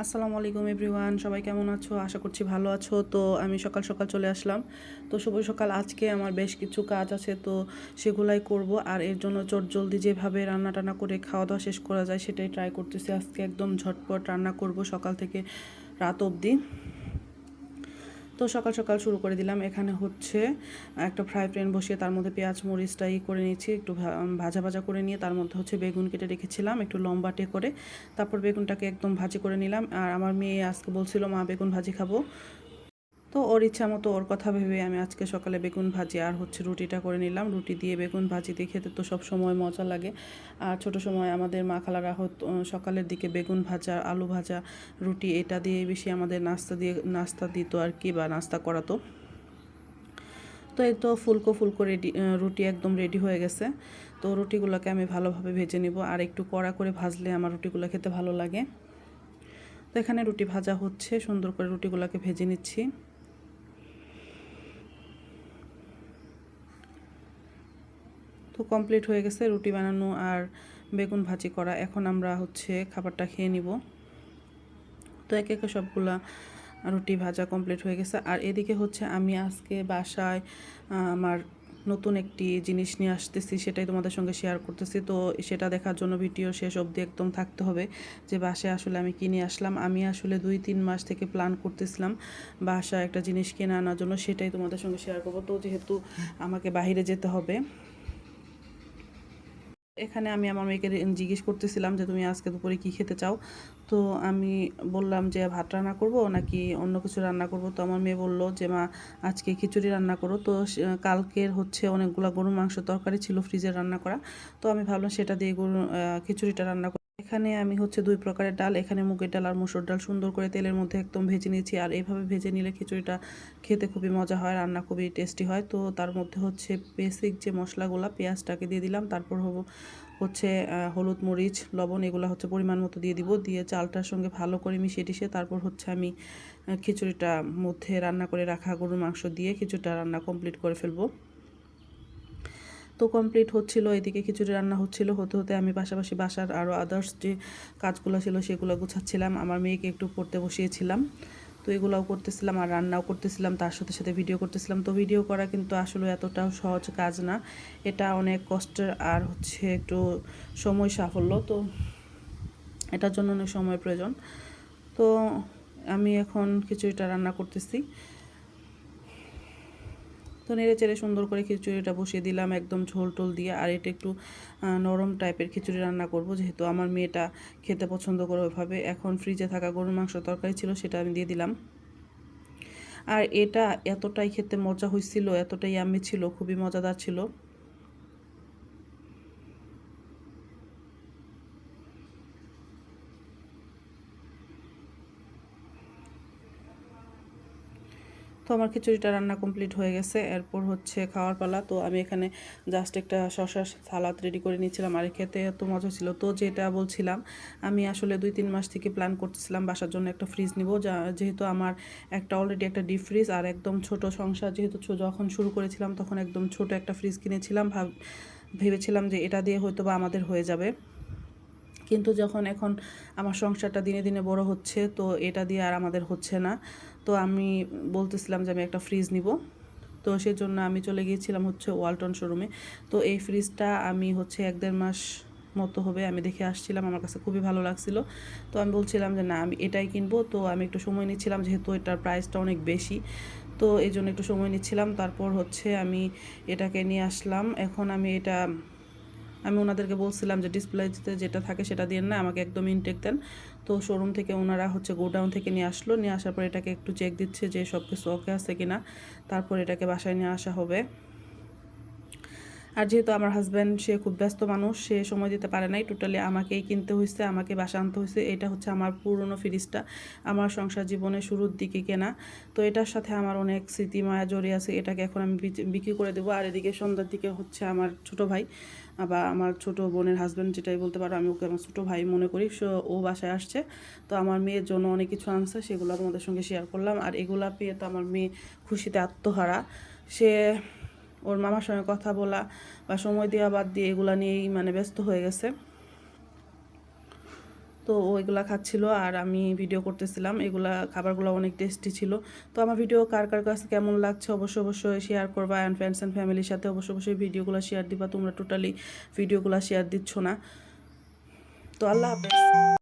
আসসালামু আলাইকুম এভরিওয়ান, সবাই কেমন আছো? আশা করছি ভালো আছো। তো আমি সকাল সকাল চলে আসলাম। তো শুভ সকাল। আজকে আমার বেশ কিছু কাজ আছে, তো সেগুলাই করব। আর এর জন্য চটজলদি যেভাবে রান্না টান্না করে খাওয়া দাওয়া শেষ করা যায় সেটাই ট্রাই করতেছি। আজকে একদম ঝটপট রান্না করব সকাল থেকে রাত অবধি। তো সকাল সকাল শুরু করে দিলাম। এখানে হচ্ছে একটা ফ্রাই প্যান বসিয়ে তার মধ্যে পেঁয়াজ মরিচটা করে নিয়েছি, একটু ভাজা ভাজা করে নিয়ে তার মধ্যে হচ্ছে বেগুন কেটে রেখেছিলাম একটু লম্বাটে করে। তারপর বেগুনটাকে একদম ভাজি করে নিলাম। আর আমার মেয়ে আজকে বলছিল মা বেগুন ভাজি খাবো, তো ওর ইচ্ছা মতো ওর কথা ভেবে আমি আজকে সকালে বেগুন ভাজি আর হচ্ছে রুটিটা করে নিলাম। রুটি দিয়ে বেগুন ভাজি দিয়ে খেতে তো সব সময় মজা লাগে। আর ছোট সময় আমাদের মা খালারা হতো সকালের দিকে বেগুন ভাজা আলু ভাজা রুটি এটা দিয়ে বেশি আমাদের নাস্তা দিত আর কি, বা নাস্তা করাতো। তো এই তো ফুলকো ফুলকো রেডি, রুটি একদম রেডি হয়ে গেছে। তো রুটিগুলোকে আমি ভালোভাবে ভেজে নিব, আর একটু কড়া করে ভাজলে আমার রুটিগুলো খেতে ভালো লাগে। তো এখানে রুটি ভাজা হচ্ছে, সুন্দর করে রুটিগুলোকে ভেজে নিচ্ছি। তো কমপ্লিট হয়ে গেছে রুটি বানানো আর বেগুন ভাজি করা। এখন আমরা হচ্ছে খাবারটা খেয়ে নিব। তো একে একে সবগুলা রুটি ভাজা কমপ্লিট হয়ে গেছে। আর এদিকে হচ্ছে আমি আজকে বাসায় আমার নতুন একটি জিনিস নিয়ে আসতেছি, সেটাই তোমাদের সঙ্গে শেয়ার করতেছি। তো সেটা দেখার জন্য ভিডিও শেষ অবধি একদম থাকতে হবে, যে বাসায় আসলে আমি কিনে আসলাম। আমি আসলে 2-3 মাস থেকে প্ল্যান করতেছিলাম বাসায় একটা জিনিস কিনে আনার জন্য, সেটাই তোমাদের সঙ্গে শেয়ার করবো। তো যেহেতু আমাকে বাইরে যেতে হবে, এখানে আমি আমার মেয়েকে জিজ্ঞেস করতেছিলাম যে তুমি আজকে দুপুরে কী খেতে চাও। তো আমি বললাম যে ভাত রান্না করব নাকি অন্য কিছু রান্না করব। তো আমার মেয়ে বলল যে মা আজকে খিচুড়ি রান্না করো। তো কালকের হচ্ছে অনেকগুলো গরুর মাংস তরকারি ছিল ফ্রিজে রান্না করা। তো আমি ভাবলাম সেটা দিয়ে খিচুড়িটা রান্না করি। এখানে আমি হচ্ছে 2 প্রকারের ডাল, এখানে মুগের ডাল আর মসুর ডাল সুন্দর করে তেলের মধ্যে একদম ভেজে নিয়েছি। আর এইভাবে ভেজে নিলে খিচুড়িটা খেতে খুবই মজা হয়, রান্না খুবই টেস্টি হয়। তো তার মধ্যে হচ্ছে বেসিক যে মশলাগুলো, পেঁয়াজটাকে দিয়ে দিলাম, তারপর হচ্ছে হলুদ মরিচ লবণ এগুলো হচ্ছে পরিমাণ মতো দিয়ে দিব, দিয়ে চালটার সঙ্গে ভালো করে মিশিয়ে টিশিয়ে তারপর হচ্ছে আমি খিচুড়িটা মধ্যে রান্না করে রাখা গরুর মাংস দিয়ে খিচুড়িটা রান্না কমপ্লিট করে ফেলবো। তো কমপ্লিট হচ্ছিল, এদিকে খিচুড়ি রান্না হচ্ছিল, হতে হতে আমি পাশাপাশি বাসার আরও আদার্স যে কাজগুলো ছিল সেগুলো গুছাচ্ছিলাম। আমার মেয়েকে একটু পড়তে বসিয়েছিলাম, তো এগুলোও করতেছিলাম আর রান্নাও করতেছিলাম, তার সাথে সাথে ভিডিও করতেছিলাম। তো ভিডিও করা কিন্তু আসলে এতটাও সহজ কাজ না, এটা অনেক কষ্টের আর হচ্ছে একটু সময় সাফল্য। তো এটার জন্য অনেক সময়ের প্রয়োজন। তো আমি এখন খিচুড়িটা রান্না করতেছি। তো নেড়ে চেড়ে সুন্দর করে খিচুড়িটা বসিয়ে দিলাম একদম ঝোল টোল দিয়ে। আর এটা একটু নরম টাইপের খিচুড়ি রান্না করব, যেহেতু আমার মেয়েটা খেতে পছন্দ করে ওইভাবে। এখন ফ্রিজে থাকা গরুর মাংস তরকারি ছিল, সেটা আমি দিয়ে দিলাম। আর এটা এতটাই খেতে মজা হয়েছিল, এতটাই আমি ছিল, খুবই মজাদার ছিল। তো আমার খিচুড়িটা রান্না কমপ্লিট হয়ে গেছে, এরপর হচ্ছে খাওয়ার পালা। তো আমি এখানে জাস্ট একটা শসার সালাদ রেডি করে নিয়েছিলাম, আর খেতে এত মজা ছিল। তো যেটা বলছিলাম, আমি আসলে 2-3 মাস থেকে প্ল্যান করতেছিলাম বাসার জন্য একটা ফ্রিজ নিব, যেহেতু আমার একটা অলরেডি একটা ডিপ ফ্রিজ আর একদম ছোট সংসার, যেহেতু যখন শুরু করেছিলাম তখন একদম ছোট একটা ফ্রিজ কিনেছিলাম, ভেবেছিলাম যে এটা দিয়ে হয়তো বা আমাদের হয়ে যাবে। কিন্তু যখন এখন আমার সংসারটা দিনে দিনে বড় হচ্ছে, তো এটা দিয়ে আর আমাদের হচ্ছে না। তো আমি বলতেছিলাম যে আমি একটা ফ্রিজ নিব। তো সেজন্য আমি চলে গিয়েছিলাম হচ্ছে ওয়ালটন শোরুমে। তো এই ফ্রিজটা আমি হচ্ছে 1-1.5 মাস মতো হবে আমি দেখে আসছিলাম, আমার কাছে খুবই ভালো লাগছিল। তো আমি বলছিলাম যে না আমি এটাই কিনবো। তো আমি একটু সময় নিচ্ছিলাম, যেহেতু এটার প্রাইসটা অনেক বেশি, তো এই জন্য একটু সময় নিচ্ছিলাম। তারপর হচ্ছে আমি এটাকে নিয়ে আসলাম। এখন আমি ওনাদেরকে বলছিলাম যে ডিসপ্লেতে যেটা থাকে সেটা দিয়ে না, আমাকে একদম ইনটেক দেন। তো শোরুম থেকে ওনারা হচ্ছে গোডাউন থেকে নিয়ে আসলো, নিয়ে আসার পর এটাকে একটু চেক দিচ্ছে যে সব কিছু ওকে আছে কিনা, তারপর এটাকে বাসায় নিয়ে আসা হবে। আর যেহেতু আমার হাজব্যান্ড সে খুব ব্যস্ত মানুষ, সে সময় দিতে পারে নাই, টোটালি আমাকেই কিনতে হয়েছে, আমাকে বাসা আনতে হয়েছে। এটা হচ্ছে আমার পুরনো ফ্রিজটা, আমার সংসার জীবনের শুরুর দিকে কেনা। তো এটার সাথে আমার অনেক স্মৃতি মায়া জড়িয়ে আছে। এটাকে এখন আমি বিক্রি করে দেবো। আর এদিকে সন্ধ্যার দিকে হচ্ছে আমার ছোট ভাই বা আমার ছোট বোনের হাজব্যান্ড, যেটাই বলতে পারো, আমি ওকে আমার ছোটো ভাই মনে করি, ও বাসায় আসছে। তো আমার মেয়ের জন্য অনেক কিছু আনছে, সেগুলো তোমাদের সঙ্গে শেয়ার করলাম। আর এগুলা পেয়ে তো আমার মেয়ে খুশিতে আত্মহারা। সে ওর মামার সঙ্গে কথা বলা বা সময় দেওয়া বাদ দিয়ে এগুলা নিয়েই মানে ব্যস্ত হয়ে গেছে। তো তো ও এগুলা খাচ্ছিল আর আমি ভিডিও করতেছিলাম। এগুলা খাবারগুলো অনেক টেস্টি ছিল। তো আমার ভিডিও কার কার কাছে কেমন লাগছে অবশ্যই শেয়ার করবা, অ্যান্ড ফ্রেন্ডস অ্যান্ড ফ্যামিলির সাথে অবশ্যই ভিডিওগুলো শেয়ার দিবা। তোমরা টোটালি ভিডিওগুলো শেয়ার দিচ্ছ না। তো আল্লাহ হাফেজ।